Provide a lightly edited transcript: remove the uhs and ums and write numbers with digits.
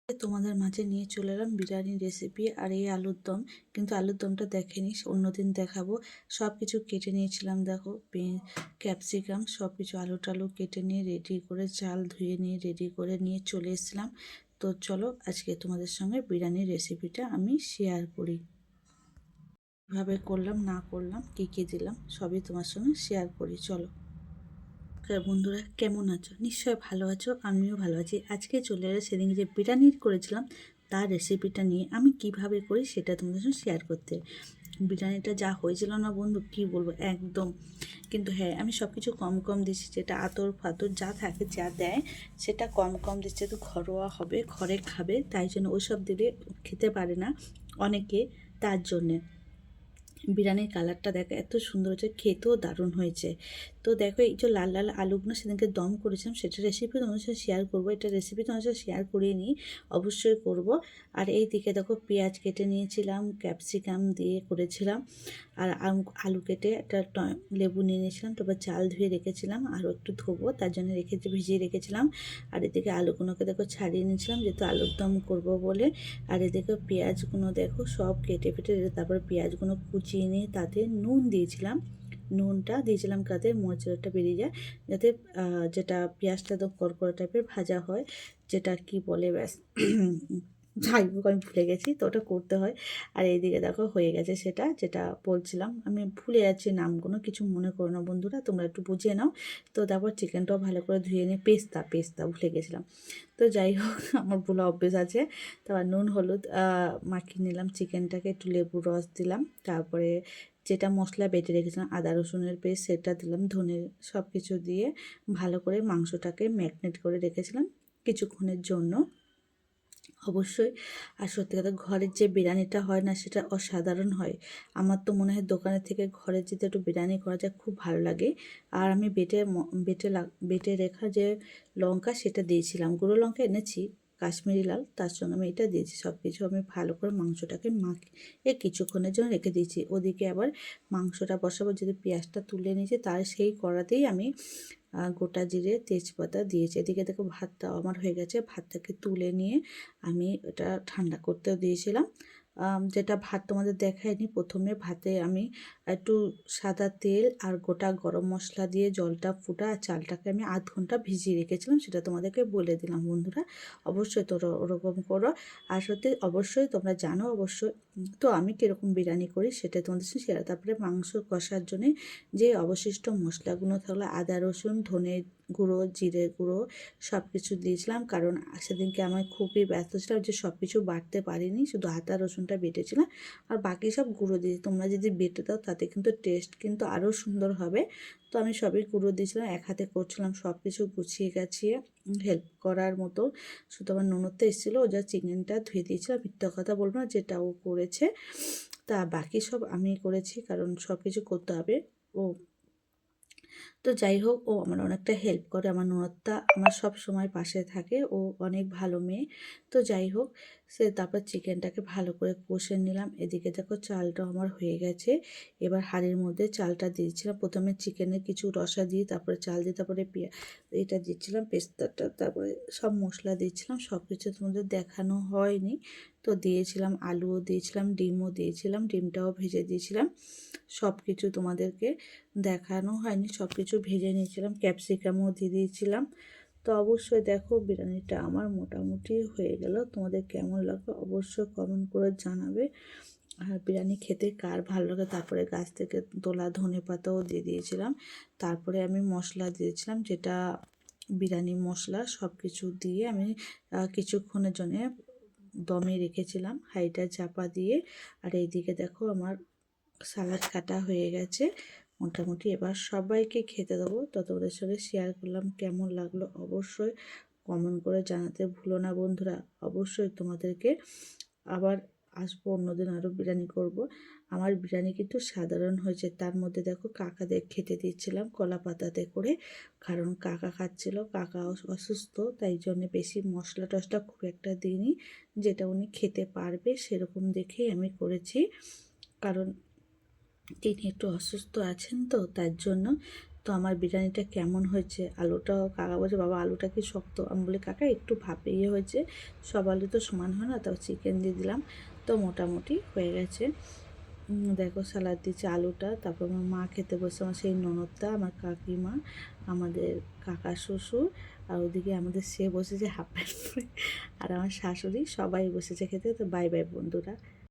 তোমাদের মাঝে নিয়ে চলে এলাম বিরিয়ানির রেসিপি আর এই আলুর দম। কিন্তু আলুর দমটা দেখেনি, অন্যদিন দেখাবো। সব কিছু কেটে নিয়েছিলাম, দেখো ক্যাপসিকাম সব কিছু আলু টালু কেটে নিয়ে রেডি করে, চাল ধুয়ে নিয়ে রেডি করে নিয়ে চলে এসেছিলাম। তো চলো আজকে তোমাদের সঙ্গে বিরিয়ানির রেসিপিটা আমি শেয়ার করি। কীভাবে করলাম না করলাম, কী কী দিলাম সবই তোমার সঙ্গে শেয়ার করি। চলো বন্ধুরা, কেমন আছো? নিশ্চয়ই ভালো আছো, আমিও ভালো আছি। আজকে চলে এলে সেদিন যে বিরিয়ানি করেছিলাম তার রেসিপিটা নিয়ে আমি কিভাবে করি সেটা তোমাদের সঙ্গে শেয়ার করতে। বিরিয়ানিটা যা হয়েছিল না বন্ধু, কি বলবো একদম। কিন্তু হ্যাঁ, আমি সব কিছু কম কম দিচ্ছি, যেটা আতর ফাতর যা থাকে যা দেয় সেটা কম কম দিচ্ছে। তো ঘরোয়া হবে, ঘরে খাবে, তাই জন্য ওইসব দিলে খেতে পারে না অনেকে, তার জন্যে। বিরিয়ানির কালারটা দেখো এত সুন্দর হয়েছে, খেতেও দারুণ হয়েছে। তো দেখো এই যে লাল লাল আলুগুলো সেদিনকে দম করেছিলাম, সেটা রেসিপি তোমার সাথে শেয়ার করবো। এটা রেসিপি তোমার সাথে শেয়ার করিয়ে নিই, অবশ্যই করব। আর এই দিকে দেখো পেঁয়াজ কেটে নিয়েছিলাম, ক্যাপসিকাম দিয়ে করেছিলাম। আর আলু কেটে একটা লেবু নিয়ে নিয়েছিলাম, তারপর চাল ধুয়ে রেখেছিলাম, আরও একটু ধোবো তার জন্য ভিজিয়ে রেখেছিলাম। আর এদিকে আলুগুলোকে দেখো ছাড়িয়ে নিয়েছিলাম, যেহেতু আলুর দম করবো বলে। আর এদিকে পেঁয়াজগুলো দেখো সব কেটে ফেটে, তারপর পেঁয়াজগুলো কুচিয়ে নিয়ে তাতে নুন দিয়েছিলাম। নুনটা দিয়েছিলাম কাতে মশলাটা বেরিয়ে যায়, যাতে যেটা পেঁয়াজটা তো কড়কড়া টাইপের ভাজা হয়, যেটা কি বলে ব্যাস যাই হোক আমি ভুলে গেছি, তো ওটা করতে হয়। আর এইদিকে দেখো হয়ে গেছে সেটা, যেটা বলছিলাম আমি ভুলে যাচ্ছি নামগুলো, কিছু মনে করো না বন্ধুরা, তোমরা একটু বুঝিয়ে নাও। তো তারপর চিকেনটাও ভালো করে ধুয়ে নিয়ে পেস্তা ভুলে গেছিলাম। তো যাই হোক আমার ভুলা অভ্যেস আছে। তারপর নুন হলুদ মাখিয়ে নিলাম চিকেনটাকে, একটু লেবুর রস দিলাম, তারপরে যেটা মশলা বেটে রেখেছিলাম আদা রসুনের পেস্ট সেটা দিলাম, ধনে সব কিছু দিয়ে ভালো করে মাংসটাকে ম্যারিনেট করে রেখেছিলাম কিছুক্ষণের জন্য। অবশ্যই। আর সত্যি কথা, ঘরের যে বিরিয়ানিটা হয় না সেটা অসাধারণ হয়। আমার তো মনে হয় দোকানের থেকে ঘরে যদি একটু বিরিয়ানি করা যায় খুব ভালো লাগে। আর আমি বেটে রেখা যে লঙ্কা সেটা দিয়েছিলাম, গুঁড়ো লঙ্কা এনেছি কাশ্মীরি লাল, তার সঙ্গে আমি এটা দিয়েছি। সব কিছু আমি ভালো করে মাংসটাকে মাখিয়ে কিছুক্ষণের জন্য রেখে দিয়েছি। ওদিকে আবার মাংসটা বসাবো, যদি পেঁয়াজটা তুলে নিয়েছি তার সেই কড়াতেই আমি গোটা জিরে তেজপাতা দিয়েছি। এদিকে দেখো ভাতটাও আমার হয়ে গেছে, ভাতটাকে তুলে নিয়ে আমি ওটা ঠান্ডা করতেও দিয়েছিলাম। যেটা ভাত তোমাদের দেখায়নি, প্রথমে ভাতে আমি একটু সাদা তেল আর গোটা গরম মশলা দিয়ে জলটা ফুটা আর চালটাকে আমি আধ ঘন্টা ভিজিয়ে রেখেছিলাম, সেটা তোমাদেরকে বলে দিলাম বন্ধুরা। অবশ্যই তোমরা ওরকম করো। আর সত্যি অবশ্যই তোমরা জানো অবশ্যই। তো আমি কীরকম বিরিয়ানি করি সেটা তোমাদের সাথে শেয়ার। তারপরে মাংস কষার জন্যে যে অবশিষ্ট মশলাগুলো থাকলো আদা রসুন ধনে গুঁড়ো জিরে গুঁড়ো সব কিছু দিয়েছিলাম, কারণ সেদিনকে আমি খুবই ব্যস্ত ছিলাম যে সব কিছু বাটতে পারিনি, শুধু আদা রসুনটা বেটেছিলাম আর বাকি সব গুঁড়ো দিয়েছি। তোমরা যদি বেটে দাও তাতে কিন্তু টেস্ট কিন্তু আরও সুন্দর হবে। তো আমি সবই গুঁড়ো দিয়েছিলাম, এক হাতে করছিলাম সব কিছু গুছিয়ে গাছিয়ে, হেল্প করার মতো। শুধু আমার ননদটা এসেছিলো, ও যা চিকেনটা ধুয়ে দিয়েছিলাম, মিথ্যা কথা বলবো না, যেটা ও করেছে। তা বাকি সব আমি করেছি, কারণ সব কিছু করতে হবে। ও তো যাই হোক, ও আমার অনেকটা হেল্প করে, আমার ননদটা আমার সব সময় পাশে থাকে, ও অনেক ভালো মেয়ে। তো যাই হোক, তারপর চিকেনটাকে ভালো করে কষে নিলাম। এদিকে দেখো চালটা আমার হয়ে গেছে। এবার হাঁড়ির মধ্যে চালটা দিয়েছিলাম, প্রথমে চিকেনে কিছু রসা দিয়ে তারপরে চাল দিয়ে তারপরে এটা দিচ্ছিলাম পেস্তাটা, তারপরে সব মশলা দিয়েছিলাম। সব কিছু তোমাদের দেখানো হয়নি, তো দিয়েছিলাম আলুও দিয়েছিলাম, ডিমও দিয়েছিলাম, ডিমটাও ভেজে দিয়েছিলাম। সব কিছু তোমাদেরকে দেখানো হয়নি, সব কিছু ভেজে নিয়েছিলাম, ক্যাপসিকামও দিয়ে দিয়েছিলাম। তো অবশ্যই দেখো বিরিয়ানিটা আমার মোটামুটি হয়ে গেল। তোমাদের কেমন লাগলো অবশ্যই কমেন্ট করে জানাবে। আর বিরিয়ানি খেতে কার ভালো লাগে। তারপরে গাছ থেকে তোলা ধনে পাতাও দিয়ে দিয়েছিলাম। তারপরে আমি মশলা দিয়েছিলাম, যেটা বিরিয়ানি মশলা, সব কিছু দিয়ে আমি কিছুক্ষণের জন্য দমে রেখেছিলাম হাঁড়িটা চাপা দিয়ে। আর এইদিকে দেখো আমার সালাড কাটা হয়ে গেছে মোটামুটি। এবার সবাইকে খেতে দেবো, তো তোমাদের সঙ্গে শেয়ার করলাম। কেমন লাগলো অবশ্যই কমেন্ট করে জানাতে ভুলো না বন্ধুরা। অবশ্যই তোমাদেরকে আবার আসবো অন্যদিন, আরও বিরিয়ানি করব। আমার বিরিয়ানি কিন্তু সাধারণ হয়েছে। তার মধ্যে দেখো কাকাদের খেতে দিচ্ছিলাম কলা পাতাতে করে, কারণ কাকা খাচ্ছিল, কাকা অসুস্থ, তাই জন্য বেশি মশলা টশলা খুব একটা দিইনি, যেটা উনি খেতে পারবে সেরকম দেখেই আমি করেছি, কারণ তিনি একটু অসুস্থ আছেন, তো তার জন্য। তো আমার বিরিয়ানিটা কেমন হয়েছে, আলুটাও কাকা বলছে বাবা আলুটা কি শক্ত, আমি বলি কাকা একটু ভাপে হয়েছে, সব আলু তো সমান হয় না, তাও চিকেন দিয়ে দিলাম, তো মোটামুটি হয়ে গেছে। দেখো স্যালাড দিচ্ছে আলুটা, তারপর আমার মা খেতে বসে, আমার সেই ননদটা, আমার কাকিমা, আমাদের কাকা শ্বশুর, আর ওদিকে আমাদের সে বসেছে হাফ প্যান্ট পরে, আর আমার শাশুড়ি, সবাই বসেছে খেতে। তো বাই বাই বন্ধুরা।